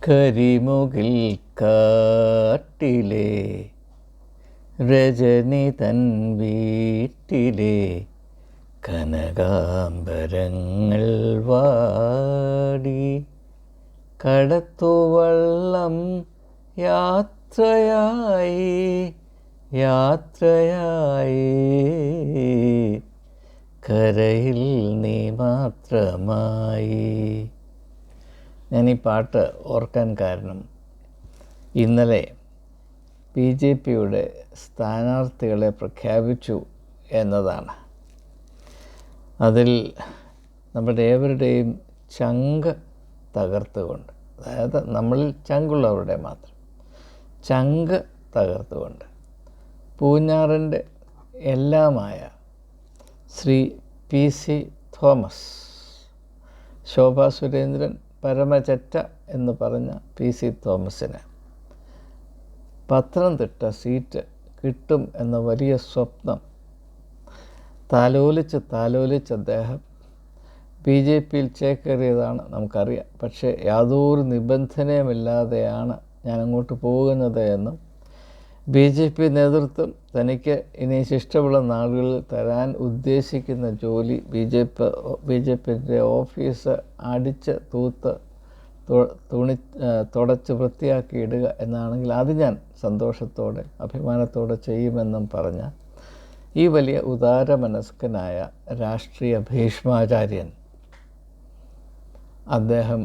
കരിമുകിൽ കാട്ടിലെ രജനി തൻ വീട്ടിലെ കനകാംബരങ്ങൾ വാടി കടത്തുവള്ളം യാത്രയായി കരയിൽ നീ മാത്രമായി. ഞാൻ ഈ പാട്ട് ഓർക്കാൻ കാരണം ഇന്നലെ BJPയുടെ സ്ഥാനാർത്ഥികളെ പ്രഖ്യാപിച്ചു എന്നതാണ്. അതിൽ നമ്മുടെ ഏവരുടെയും ചങ്ക് തകർത്തുകൊണ്ട്, അതായത് നമ്മളിൽ ചങ്കുള്ളവരുടെ മാത്രം ചങ്ക് തകർത്തുകൊണ്ട് പൂഞ്ഞാറിൻ്റെ എല്ലാമായ ശ്രീ PC തോമസ്, ശോഭാ സുരേന്ദ്രൻ പരമചറ്റ എന്ന് പറഞ്ഞ PC തോമസിന് പത്തനംതിട്ട സീറ്റ് കിട്ടും എന്ന വലിയ സ്വപ്നം താലോലിച്ച് അദ്ദേഹം BJPയിൽ ചേക്കേറിയതാണ് നമുക്കറിയാം. പക്ഷേ യാതൊരു നിബന്ധനയുമില്ലാതെയാണ് ഞാൻ അങ്ങോട്ട് പോകുന്നത് എന്നും BJP നേതൃത്വം തനിക്ക് ഇനി ശിഷ്ടമുള്ള നാളുകളിൽ തരാൻ ഉദ്ദേശിക്കുന്ന ജോലി BJPയുടെ ഓഫീസ് അടിച്ച് തൂത്ത് തുടച്ച് വൃത്തിയാക്കി ഇടുക എന്നാണെങ്കിൽ അത് ഞാൻ സന്തോഷത്തോടെ അഭിമാനത്തോടെ ചെയ്യുമെന്നും പറഞ്ഞ ഈ വലിയ ഉദാരമനസ്കനായ രാഷ്ട്രീയ ഭീഷ്മാചാര്യൻ അദ്ദേഹം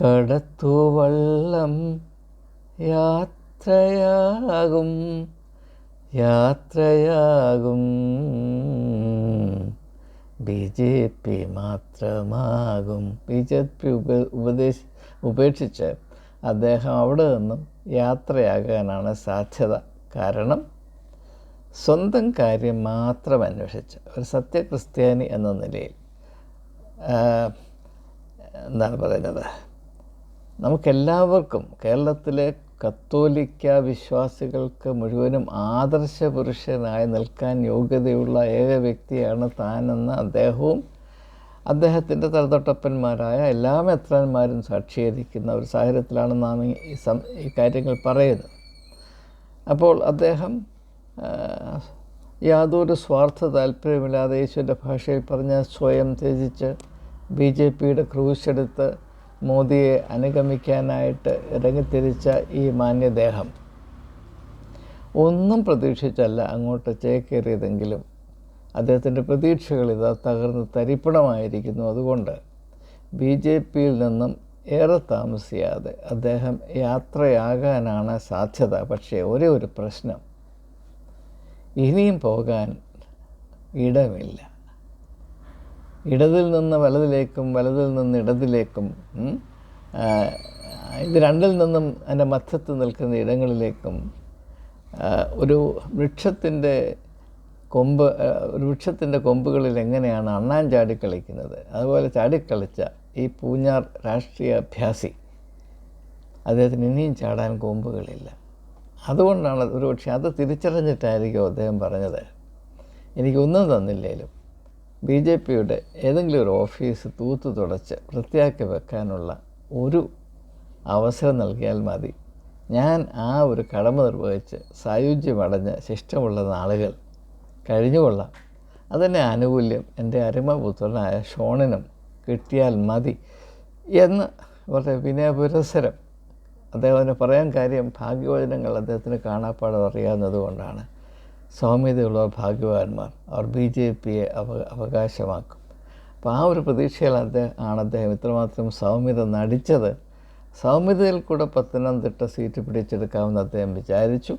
കടത്തുവള്ളം യാത്രയാകും BJP മാത്രമാകും. BJP ഉപേക്ഷിച്ച് അദ്ദേഹം അവിടെ നിന്നും യാത്രയാകാനാണ് സാധ്യത. കാരണം സ്വന്തം കാര്യം മാത്രം അന്വേഷിച്ച് ഒരു സത്യക്രിസ്ത്യാനി എന്ന നിലയിൽ എന്താണ് പറയുന്നത്, നമുക്കെല്ലാവർക്കും കേരളത്തിലെ കത്തോലിക്ക വിശ്വാസികൾക്ക് മുഴുവനും ആദർശപുരുഷനായി നിൽക്കാൻ യോഗ്യതയുള്ള ഏക വ്യക്തിയാണ് താനെന്ന് അദ്ദേഹവും അദ്ദേഹത്തിൻ്റെ തലതൊട്ടപ്പന്മാരായ എല്ലാ മെത്രാന്മാരും സാക്ഷീകരിക്കുന്ന ഒരു സാഹചര്യത്തിലാണ് നാം ഈ കാര്യങ്ങൾ പറയുന്നത്. അപ്പോൾ അദ്ദേഹം യാതൊരു സ്വാർത്ഥ താല്പര്യമില്ലാതെ യേശുവിൻ്റെ ഭാഷയിൽ പറഞ്ഞ സ്വയം ത്യജിച്ച് BJPയുടെ ക്രൂശെടുത്ത് മോദിയെ അനുഗമിക്കാനായിട്ട് ഇറങ്ങിത്തിരിച്ച ഈ മാന്യദേഹം ഒന്നും പ്രതീക്ഷിച്ചല്ല അങ്ങോട്ട് ചേക്കേറിയതെങ്കിലും അദ്ദേഹത്തിൻ്റെ പ്രതീക്ഷകൾ ഇതാ തകർന്ന് തരിപ്പണമായിരിക്കുന്നു. അതുകൊണ്ട് BJPയിൽ നിന്നും ഏറെ താമസിയാതെ അദ്ദേഹം യാത്രയാകാനാണ് സാധ്യത. പക്ഷേ ഒരേ ഒരു പ്രശ്നം, ഇനിയും പോകാൻ ഇടമില്ല. ഇടതിൽ നിന്ന് വലതിലേക്കും വലതിൽ നിന്ന് ഇടതിലേക്കും ഇത് രണ്ടിൽ നിന്നും അതിൻ്റെ മധ്യത്ത് നിൽക്കുന്ന ഇടങ്ങളിലേക്കും ഒരു വൃക്ഷത്തിൻ്റെ കൊമ്പുകളിൽ എങ്ങനെയാണ് അണ്ണാൻ ചാടിക്കളിക്കുന്നത്, അതുപോലെ ചാടിക്കളിച്ച ഈ പൂഞ്ഞാർ രാഷ്ട്രീയ അഭ്യാസി അദ്ദേഹത്തിന് ഇനിയും ചാടാൻ കൊമ്പുകളില്ല. അതുകൊണ്ടാണ് ഒരുപക്ഷെ അത് തിരിച്ചറിഞ്ഞിട്ടായിരിക്കും അദ്ദേഹം പറഞ്ഞത്, എനിക്കൊന്നും തന്നില്ലേലും BJPയുടെ ഏതെങ്കിലും ഒരു ഓഫീസ് തൂത്ത് തുടച്ച് വൃത്തിയാക്കി വെക്കാനുള്ള ഒരു അവസരം നൽകിയാൽ മതി, ഞാൻ ആ ഒരു കടമ നിർവഹിച്ച് സായുജ്യമടഞ്ഞ് ശിഷ്ടമുള്ള നാളുകൾ കഴിഞ്ഞുകൊള്ളാം. അതിൻ്റെ ആനുകൂല്യം എൻ്റെ അരുമപുത്രനായ ഷോണിനും കിട്ടിയാൽ മതി എന്ന് വളരെ വിനയപുരസരം അദ്ദേഹത്തിന് പറയാൻ കാര്യം ഭാഗ്യവചനങ്ങൾ അദ്ദേഹത്തിന് കാണാപ്പാടം അറിയാവുന്നത് കൊണ്ടാണ്. സൗമ്യതയുള്ളവർ ഭാഗ്യവാന്മാർ, അവർ BJPയെ അവകാശമാക്കും. അപ്പോൾ ആ ഒരു പ്രതീക്ഷയിൽ അദ്ദേഹം ഇത്രമാത്രം സൗമ്യത നടിച്ചത്. സൗമ്യതയിൽ കൂടെ പത്തനംതിട്ട സീറ്റ് പിടിച്ചെടുക്കാമെന്ന് അദ്ദേഹം വിചാരിച്ചു.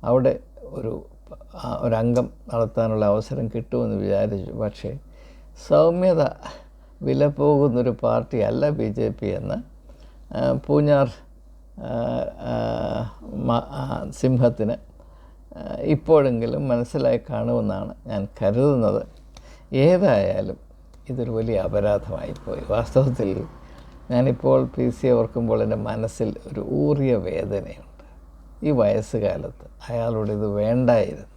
അവിടെ ഒരംഗം നടത്താനുള്ള അവസരം കിട്ടുമെന്ന് വിചാരിച്ചു. പക്ഷേ സൗമ്യത വില പോകുന്നൊരു പാർട്ടിയല്ല BJP എന്ന് പൂഞ്ഞാർ സിംഹത്തിന് ഇപ്പോഴെങ്കിലും മനസ്സിലായി കാണുമെന്നാണ് ഞാൻ കരുതുന്നത്. ഏതായാലും ഇതൊരു വലിയ അപരാധമായിപ്പോയി. വാസ്തവത്തിൽ ഞാനിപ്പോൾ PC ഓർക്കുമ്പോൾ എൻ്റെ മനസ്സിൽ ഒരു ഊറിയ വേദനയുണ്ട്. ഈ വയസ്സുകാലത്ത് അയാളോട് ഇത് വേണ്ടായിരുന്നു.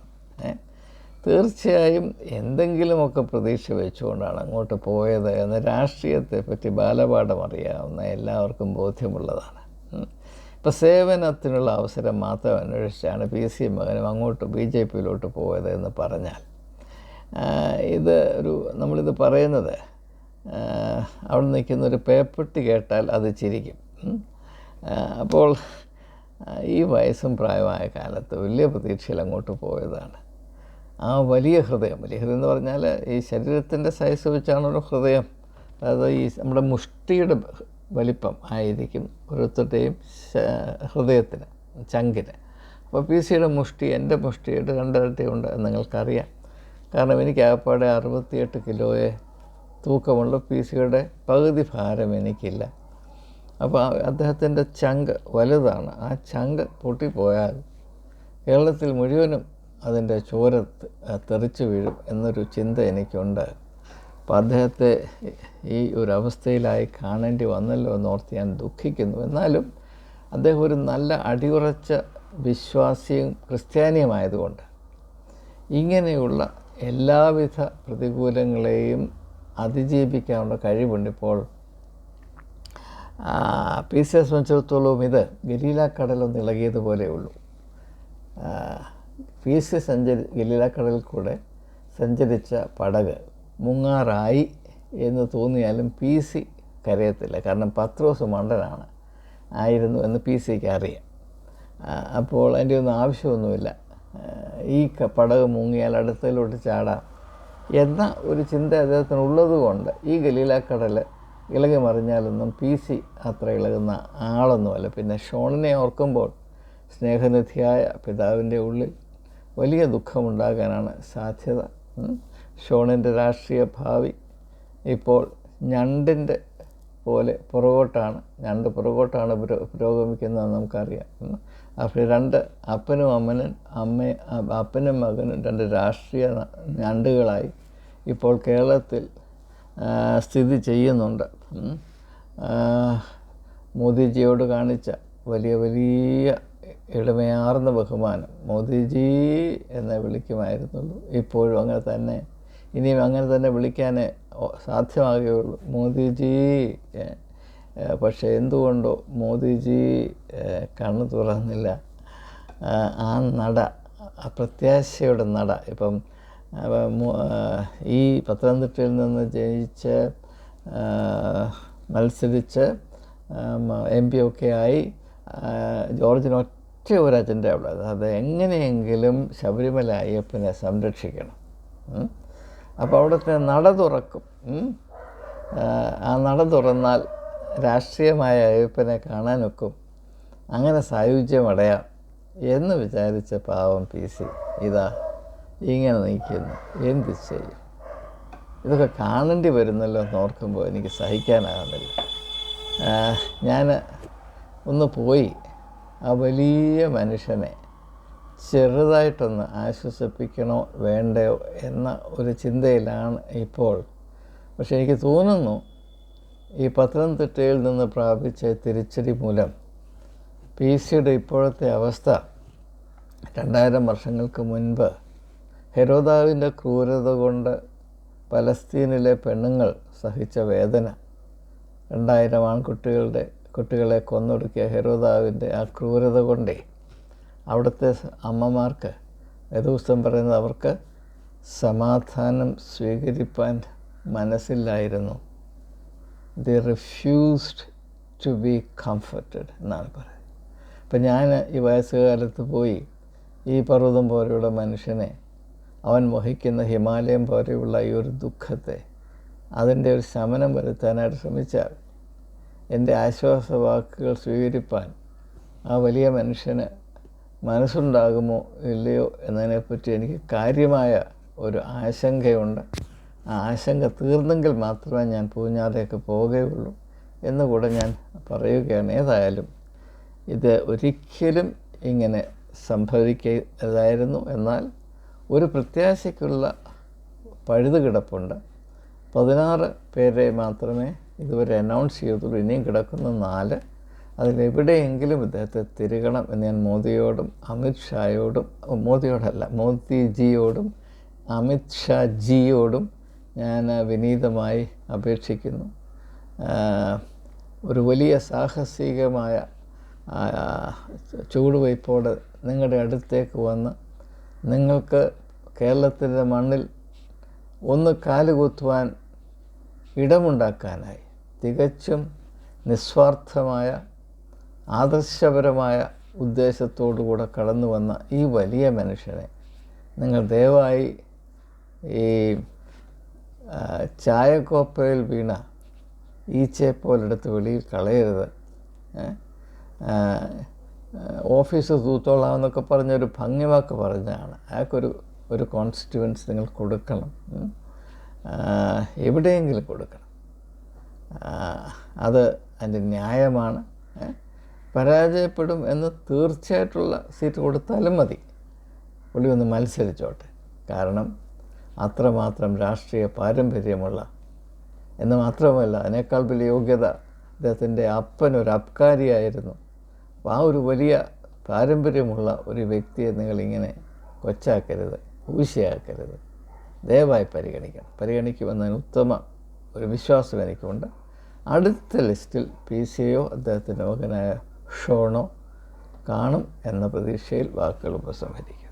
തീർച്ചയായും എന്തെങ്കിലുമൊക്കെ പ്രതീക്ഷ വെച്ചുകൊണ്ടാണ് അങ്ങോട്ട് പോയത് എന്ന് രാഷ്ട്രീയത്തെപ്പറ്റി ബാലപാഠം അറിയാവുന്ന എല്ലാവർക്കും ബോധ്യമുള്ളതാണ്. ഇപ്പോൾ സേവനത്തിനുള്ള അവസരം മാത്രം അന്വേഷിച്ചാണ് PC മകനും അങ്ങോട്ട് BJPയിലോട്ട് പോയത് എന്ന് പറഞ്ഞാൽ നമ്മളിത് പറയുന്നത് അവിടെ നിൽക്കുന്നൊരു പേപ്പട്ടി കേട്ടാൽ അത് ചിരിക്കും. അപ്പോൾ ഈ വയസ്സും പ്രായമായ കാലത്ത് വലിയ പ്രതീക്ഷയിൽ അങ്ങോട്ട് പോയതാണ്. ആ വലിയ ഹൃദയം എന്ന് പറഞ്ഞാൽ ഈ ശരീരത്തിൻ്റെ സൈസ് വെച്ചാണല്ലോ ഹൃദയം. അതായത് ഈ നമ്മുടെ മുഷ്ടിയുടെ വലിപ്പം ആയിരിക്കും ഓരോരുത്തരുടെയും ഹൃദയത്തിന്, ചങ്കിന്. അപ്പോൾ PC-യുടെ മുഷ്ടി എൻ്റെ മുഷ്ടിയുടെ 2 ഇരട്ടിയുണ്ട് എന്ന് നിങ്ങൾക്കറിയാം. കാരണം എനിക്ക് ആകപ്പാടെ 68 കിലോയെ തൂക്കമുള്ള PC-യുടെ പകുതി ഭാരം എനിക്കില്ല. അപ്പോൾ അദ്ദേഹത്തിൻ്റെ ചങ്ക് വലുതാണ്. ആ ചങ്ക് പൊട്ടിപ്പോയാൽ കേരളത്തിൽ മുഴുവനും അതിൻ്റെ ചോര തെറിച്ചു വീഴും എന്നൊരു ചിന്ത എനിക്കുണ്ട്. അപ്പോൾ അദ്ദേഹത്തെ ഈ ഒരു അവസ്ഥയിലായി കാണേണ്ടി വന്നല്ലോ എന്നോർത്ത് ഞാൻ ദുഃഖിക്കുന്നു. എന്നാലും അദ്ദേഹം ഒരു നല്ല അടിയുറച്ച വിശ്വാസിയും ക്രിസ്ത്യാനിയുമായതുകൊണ്ട് ഇങ്ങനെയുള്ള എല്ലാവിധ പ്രതികൂലങ്ങളെയും അതിജീവിക്കാനുള്ള കഴിവുണ്ട്. ഇപ്പോൾ PC-യെ സംബന്ധിച്ചിടത്തോളം ഇത് ഗലീലാക്കടലൊന്ന് ഇളകിയതുപോലെയുള്ളൂ. PC ഗലീലാക്കടലിൽ കൂടെ സഞ്ചരിച്ച പടക് മുങ്ങാറായി എന്ന് തോന്നിയാലും PC കരയത്തില്ല. കാരണം പത്രോസ് മണ്ടനാണ് ആയിരുന്നു എന്ന് PC-ക്ക് അറിയാം. അപ്പോൾ അതിൻ്റെ ഒന്നും ആവശ്യമൊന്നുമില്ല. ഈ പടക് മുങ്ങിയാൽ അടുത്തതിലോട്ട് ചാടാം എന്ന ഒരു ചിന്ത അദ്ദേഹത്തിന് ഉള്ളതുകൊണ്ട് ഈ ഗലീലാക്കടൽ ഇളകി മറിഞ്ഞാലൊന്നും PC അത്ര ഇളകുന്ന ആളൊന്നുമല്ല. പിന്നെ ഷോണിനെ ഓർക്കുമ്പോൾ സ്നേഹനിധിയായ പിതാവിൻ്റെ ഉള്ളിൽ വലിയ ദുഃഖമുണ്ടാകാനാണ് സാധ്യത. ഷോണിൻ്റെ രാഷ്ട്രീയ ഭാവി ഇപ്പോൾ ഞണ്ടിൻ്റെ പോലെ ഞണ്ട് പുറകോട്ടാണ് പുരോഗമിക്കുന്നതെന്ന് നമുക്കറിയാം. അപ്പോൾ 2 അപ്പനും മകനും 2 രാഷ്ട്രീയ ഞണ്ടുകളായി ഇപ്പോൾ കേരളത്തിൽ സ്ഥിതി ചെയ്യുന്നുണ്ട്. മോദിജിയോട് കാണിച്ച വലിയ എളിമയാർന്ന ബഹുമാനം മോദിജി എന്നേ വിളിക്കുമായിരുന്നുള്ളൂ. ഇപ്പോഴും അങ്ങനെ തന്നെ, ഇനിയും അങ്ങനെ തന്നെ വിളിക്കാനേ സാധ്യമാകുകയുള്ളൂ, മോദിജി. പക്ഷേ എന്തുകൊണ്ടോ മോദിജി കണ്ണു തുറന്നില്ല. ആ നട, ആ പ്രത്യാശയുടെ നട. ഇപ്പം ഈ പത്തനംതിട്ടയിൽ നിന്ന് ജയിച്ച് മത്സരിച്ച് MP ഒക്കെ ആയി ജോർജിന് ഒറ്റ ഒരു അജണ്ട ഉള്ളത്, അത് എങ്ങനെയെങ്കിലും ശബരിമല അയ്യപ്പനെ സംരക്ഷിക്കണം. അപ്പോൾ അവിടുത്തെ നട തുറക്കും. ആ നട തുറന്നാൽ രാഷ്ട്രീയമായ അയ്യപ്പനെ കാണാനൊക്കും, അങ്ങനെ സായുജ്യമടയാം എന്ന് വിചാരിച്ച പാവം PC ഇതാ ഇങ്ങനെ നിൽക്കുന്നു. എന്ത് ചെയ്യും? ഇതൊക്കെ കാണേണ്ടി വരുന്നല്ലോ എന്നോർക്കുമ്പോൾ എനിക്ക് സഹിക്കാനാകുന്നില്ല. ഞാൻ ഒന്ന് പോയി ആ വലിയ മനുഷ്യനെ ചെറുതായിട്ടൊന്ന് ആശ്വസിപ്പിക്കണോ വേണ്ടയോ എന്ന ഒരു ചിന്തയിലാണ് ഇപ്പോൾ. പക്ഷെ എനിക്ക് തോന്നുന്നു ഈ പത്തനംതിട്ടയിൽ നിന്ന് പ്രാപിച്ച തിരിച്ചടി മൂലം PC-യുടെ ഇപ്പോഴത്തെ അവസ്ഥ 2000 വർഷങ്ങൾക്ക് മുൻപ് ഹെരോദാവിൻ്റെ ക്രൂരത കൊണ്ട് പലസ്തീനിലെ പെണ്ണുങ്ങൾ സഹിച്ച വേദന, 2000 കുട്ടികളെ കൊന്നൊടുക്കിയ ഹെരോദാവിൻ്റെ ആ ക്രൂരത കൊണ്ടേ അവിടുത്തെ അമ്മമാർക്ക്, വേദപുസ്തകം പറയുന്നത്, അവർക്ക് സമാധാനം സ്വീകരിപ്പാൻ മനസ്സില്ലായിരുന്നു. They refused to be comforted എന്നാണ് പറയുന്നത്. അപ്പം ഞാൻ ഈ വയസ്സുകാലത്ത് പോയി ഈ പർവ്വതം പോലെയുള്ള മനുഷ്യനെ, അവൻ വഹിക്കുന്ന ഹിമാലയം പോലെയുള്ള ഈ ഒരു ദുഃഖത്തെ, അതിൻ്റെ ഒരു ശമനം വരുത്താനായിട്ട് ശ്രമിച്ചാൽ എൻ്റെ ആശ്വാസവാക്കുകൾ സ്വീകരിപ്പാൻ ആ വലിയ മനുഷ്യന് മനസ്സുണ്ടാകുമോ ഇല്ലയോ എന്നതിനെപ്പറ്റി എനിക്ക് കാര്യമായ ഒരു ആശങ്കയുണ്ട്. ആ ആശങ്ക തീർന്നെങ്കിൽ മാത്രമേ ഞാൻ പൂഞ്ഞാറേക്ക് പോവുകയുള്ളൂ എന്നുകൂടെ ഞാൻ പറയുകയാണ്. ഏതായാലും ഇത് ഒരിക്കലും ഇങ്ങനെ സംഭവിക്കരുതായിരുന്നു. എന്നാൽ ഒരു പ്രത്യാശയ്ക്കുള്ള പഴുത് കിടപ്പുണ്ട്. 16 പേരെ മാത്രമേ ഇതുവരെ അനൗൺസ് ചെയ്തുള്ളൂ. ഇനിയും കിടക്കുന്ന 4. അതിലെവിടെയെങ്കിലും ഇദ്ദേഹത്തെ തിരുകണം എന്ന് ഞാൻ മോദിയോടും മോദിജിയോടും അമിത് ഷാ ജിയോടും ഞാൻ വിനീതമായി അപേക്ഷിക്കുന്നു. ഒരു വലിയ സാഹസികമായ ചുവടുവയ്പ്പോടെ നിങ്ങളുടെ അടുത്തേക്ക് വന്ന് നിങ്ങൾക്ക് കേരളത്തിൻ്റെ മണ്ണിൽ ഒന്ന് കാലുകുത്തുവാൻ ഇടമുണ്ടാക്കാനായി തികച്ചും നിസ്വാർത്ഥമായ ആദർശപരമായ ഉദ്ദേശത്തോടുകൂടെ കടന്നു വന്ന ഈ വലിയ മനുഷ്യനെ നിങ്ങൾ ദയവായി ഈ ചായക്കോപ്പയിൽ വീണ ഈച്ചയെപ്പോലെടുത്ത് വെളിയിൽ കളയരുത്. ഓഫീസ് തൂത്തോളാമെന്നൊക്കെ പറഞ്ഞൊരു ഭംഗിവാക്ക് പറഞ്ഞതാണ്. അയാൾക്കൊരു കോൺസ്റ്റിറ്റ്യുവൻസ് നിങ്ങൾ കൊടുക്കണം, എവിടെയെങ്കിലും കൊടുക്കണം. അത് അതിൻ്റെ ന്യായമാണ്. പരാജയപ്പെടും എന്ന് തീർച്ചയായിട്ടുള്ള സീറ്റ് കൊടുത്താലും മതി, പുള്ളി ഒന്ന് മത്സരിച്ചോട്ടെ. കാരണം അത്രമാത്രം രാഷ്ട്രീയ പാരമ്പര്യമുള്ള, എന്ന് മാത്രമല്ല അതിനേക്കാൾ വലിയ യോഗ്യത അദ്ദേഹത്തിൻ്റെ അപ്പനൊരു അബ്കാരിയായിരുന്നു. അപ്പോൾ ആ ഒരു വലിയ പാരമ്പര്യമുള്ള ഒരു വ്യക്തിയെ നിങ്ങളിങ്ങനെ കൊച്ചാക്കരുത്, ഊശിയാക്കരുത്. ദയവായി പരിഗണിക്കണം. പരിഗണിക്കുമെന്നതിന് ഉത്തമ ഒരു വിശ്വാസം എനിക്കുണ്ട്. അടുത്ത ലിസ്റ്റിൽ PCയോ അദ്ദേഹത്തിൻ്റെ മകനായ ഷോണോ കാണും എന്ന പ്രതീക്ഷയിൽ വാക്കുകൾ ഉപസംഹരിക്കും.